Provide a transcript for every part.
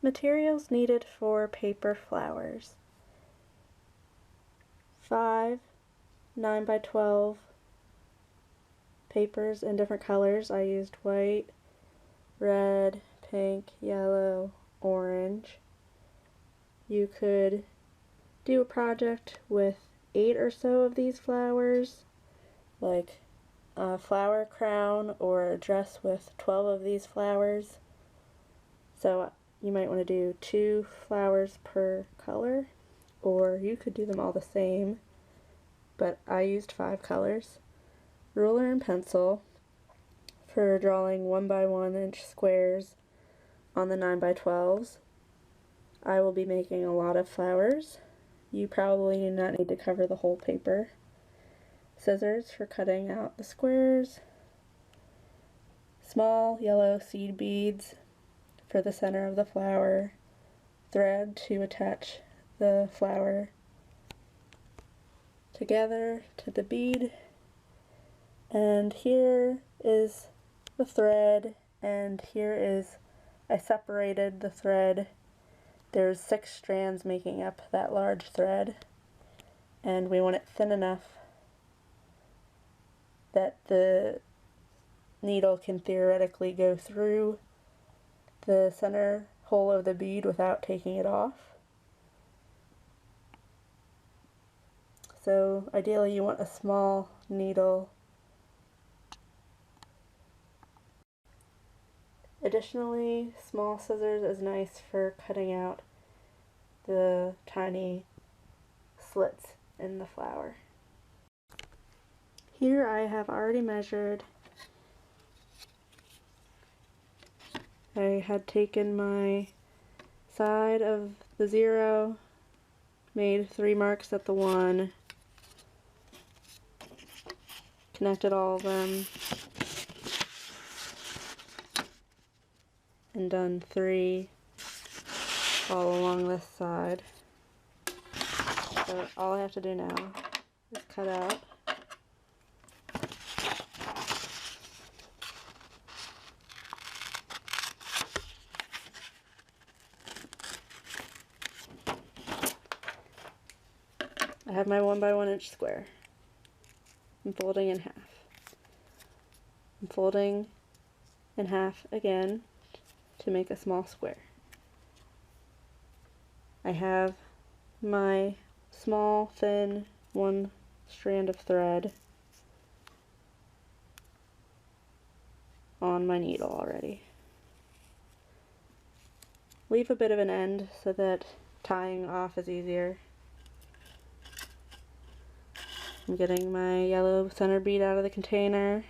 Materials needed for paper flowers. 5 9x12 papers in different colors. I used white, red, pink, yellow, orange. You could do a project with 8 or so of these flowers, like a flower crown or a dress with 12 of these flowers. So you might want to do 2 flowers per color, or you could do them all the same, but I used 5 colors. Ruler and pencil for drawing 1x1 inch squares on the 9x12s. I will be making a lot of flowers. You probably do not need to cover the whole paper. Scissors for cutting out the squares. Small yellow seed beads for the center of the flower. Thread to attach the flower together to the bead. And here is the thread, and here is, I separated the thread. There's 6 strands making up that large thread, and we want it thin enough that the needle can theoretically go through the center hole of the bead without taking it off. So ideally you want a small needle. Additionally, small scissors is nice for cutting out the tiny slits in the flower. Here I have already measured. I had taken my side of the 0, made 3 marks at the 1, connected all of them, and done 3 all along this side. So all I have to do now is cut out. I have my 1x1 inch square. I'm folding in half. I'm folding in half again to make a small square. I have my small, thin 1 strand of thread on my needle already. Leave a bit of an end so that tying off is easier. I'm getting my yellow center bead out of the container.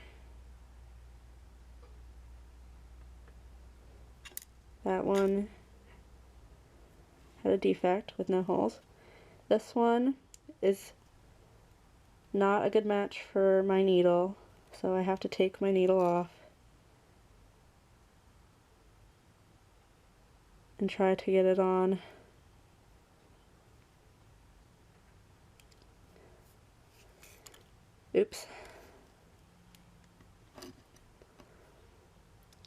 That one had a defect with no holes. This one is not a good match for my needle, so I have to take my needle off and try to get it on. Oops.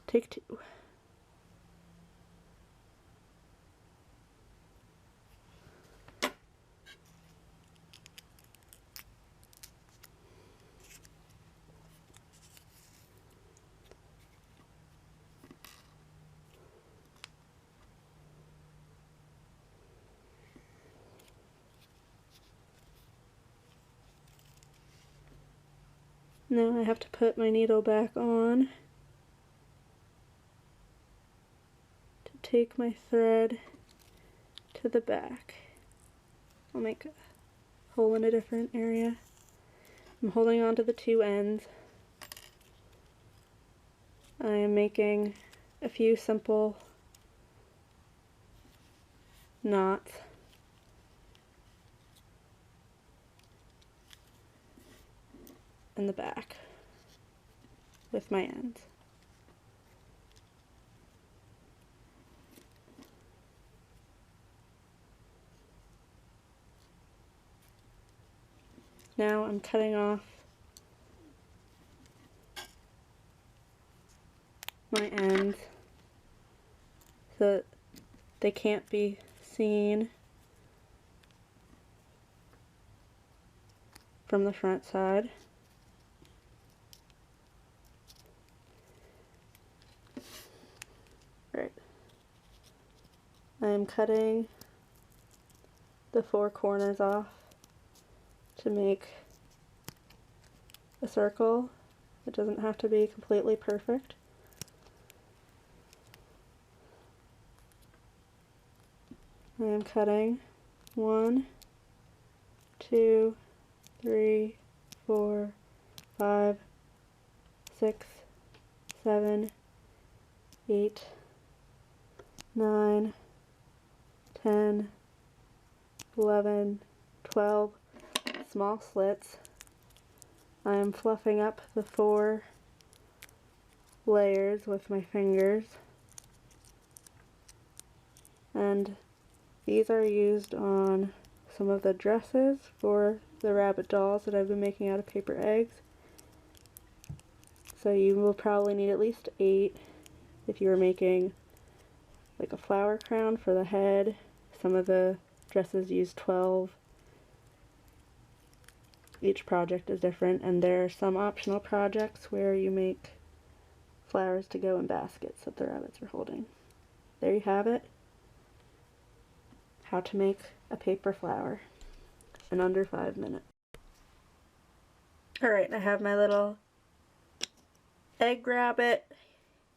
Take 2. Now I have to put my needle back on to take my thread to the back. I'll make a hole in a different area. I'm holding on to the 2 ends. I am making a few simple knots. In the back with my ends. Now I'm cutting off my ends so they can't be seen from the front side. Right. I am cutting the 4 corners off to make a circle. It doesn't have to be completely perfect. I am cutting 1, 2, 3, 4, 5, 6, 7, 8, 9, 10, 11, 12 small slits. I am fluffing up the 4 layers with my fingers, and these are used on some of the dresses for the rabbit dolls that I've been making out of paper eggs. So you will probably need at least 8 if you were making like a flower crown for the head. Some of the dresses use 12. Each project is different, and there are some optional projects where you make flowers to go in baskets that the rabbits are holding. There you have it. How to make a paper flower in under 5 minutes. Alright, I have my little egg rabbit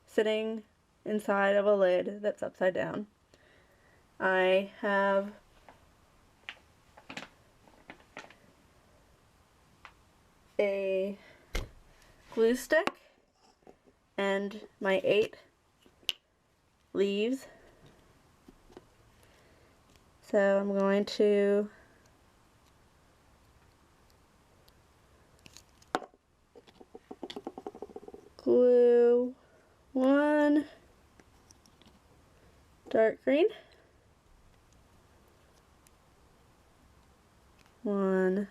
sitting inside of a lid that's upside down. I have a glue stick and my 8 leaves. So I'm going to glue 1 dark green, 1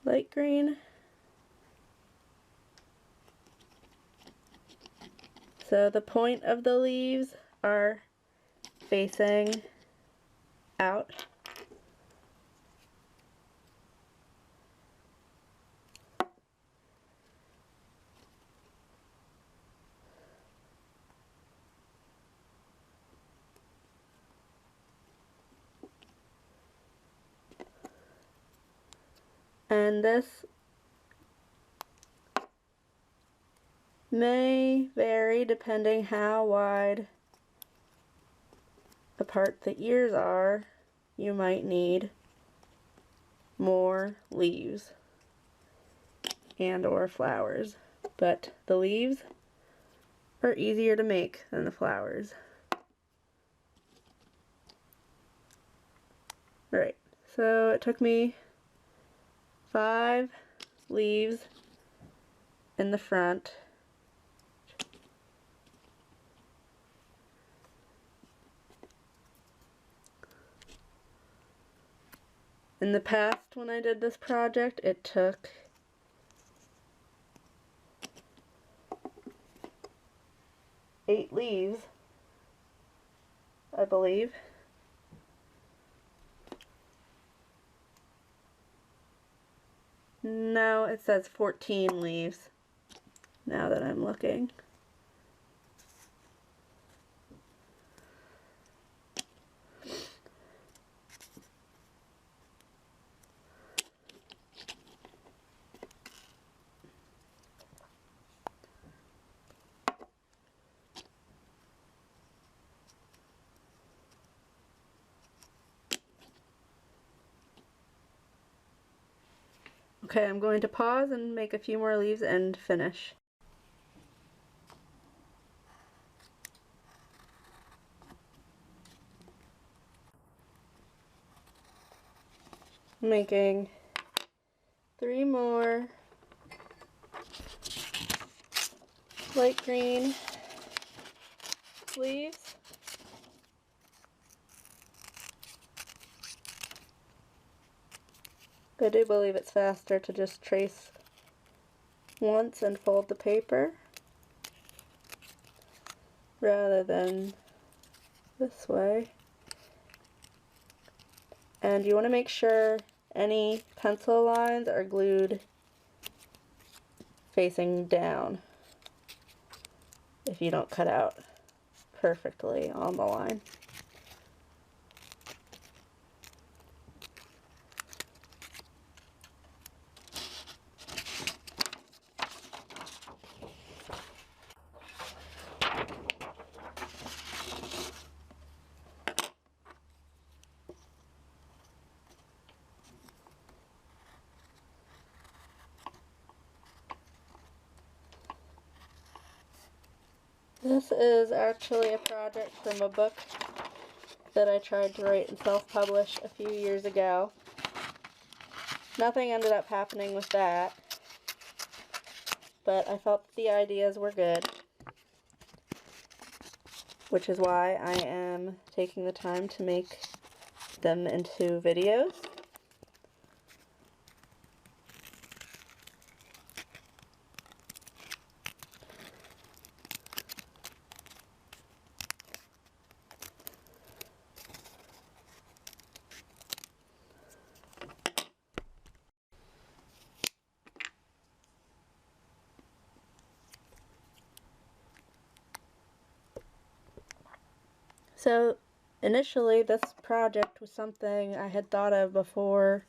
light green, so the point of the leaves are facing out. And this may vary depending how wide apart the ears are. You might need more leaves and or flowers, but the leaves are easier to make than the flowers. Alright, so it took me 5 leaves in the front. In the past, when I did this project, it took 8 leaves, I believe. No, it says 14 leaves, now that I'm looking. Okay, I'm going to pause and make a few more leaves and finish. Making 3 more light green leaves. I do believe it's faster to just trace once and fold the paper rather than this way. And you want to make sure any pencil lines are glued facing down if you don't cut out perfectly on the line. This is actually a project from a book that I tried to write and self-publish a few years ago. Nothing ended up happening with that, but I felt the ideas were good, which is why I am taking the time to make them into videos. So initially this project was something I had thought of before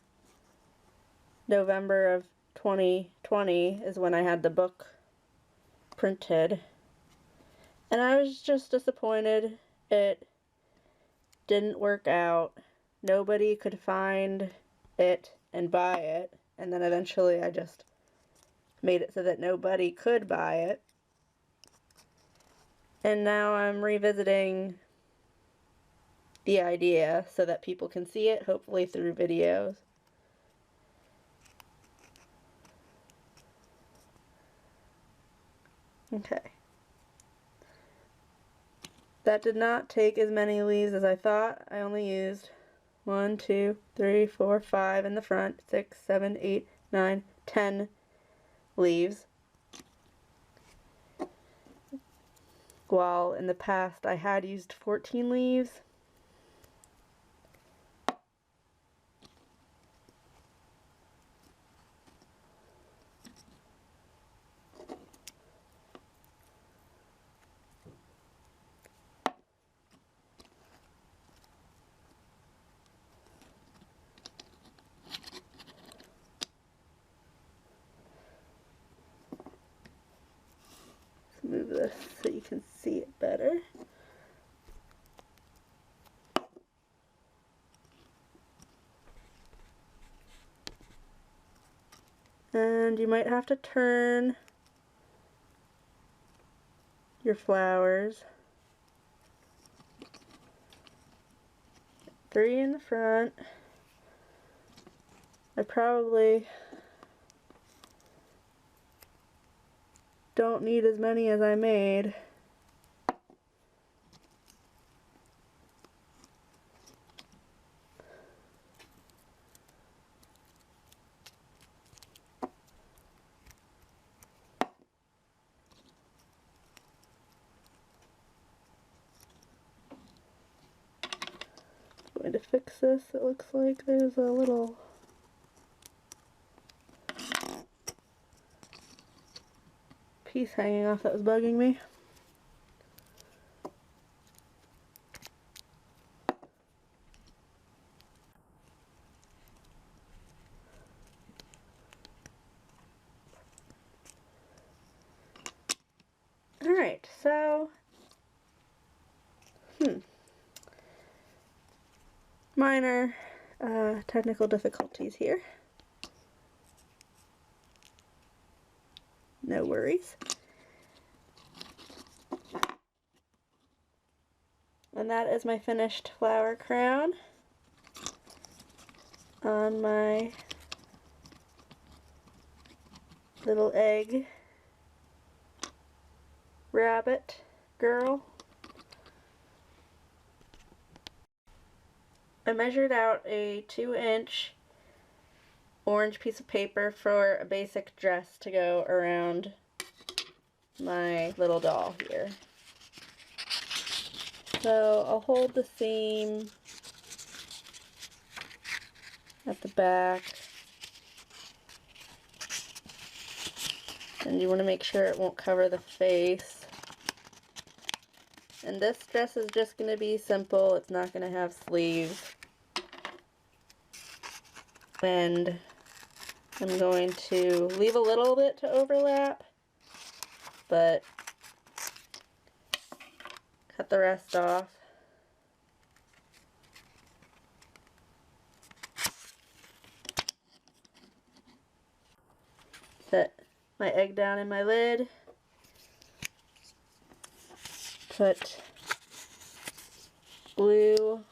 November of 2020 is when I had the book printed, and I was just disappointed it didn't work out. Nobody could find it and buy it, and then eventually I just made it so that nobody could buy it. And now I'm revisiting the idea so that people can see it, hopefully through videos. Okay. That did not take as many leaves as I thought. I only used 1, 2, 3, 4, 5 in the front, 6, 7, 8, 9, 10 leaves. While in the past I had used 14 leaves. Move this so you can see it better. And you might have to turn your flowers. 3 in the front. I probably don't need as many as I made. I'm going to fix this. It looks like there's a little piece hanging off that was bugging me. Alright, so minor technical difficulties here. No worries. And that is my finished flower crown on my little egg rabbit girl. I measured out a 2-inch orange piece of paper for a basic dress to go around my little doll here. So I'll hold the seam at the back, and you want to make sure it won't cover the face. And this dress is just going to be simple, it's not going to have sleeves. And I'm going to leave a little bit to overlap, but cut the rest off. Set my egg down in my lid. Put glue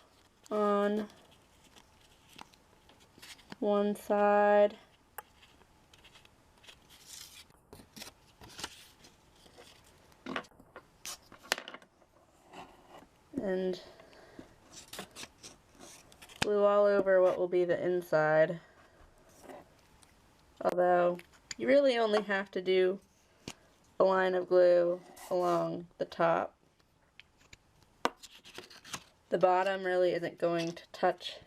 on one side. And glue all over what will be the inside. Although you really only have to do a line of glue along the top. The bottom really isn't going to touch.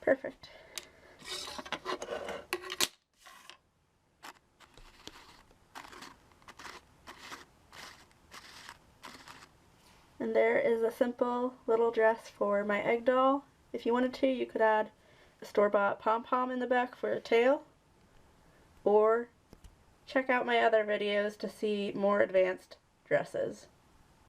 Perfect. And there is a simple little dress for my egg doll. If you wanted to, you could add a store-bought pom-pom in the back for a tail, or check out my other videos to see more advanced dresses.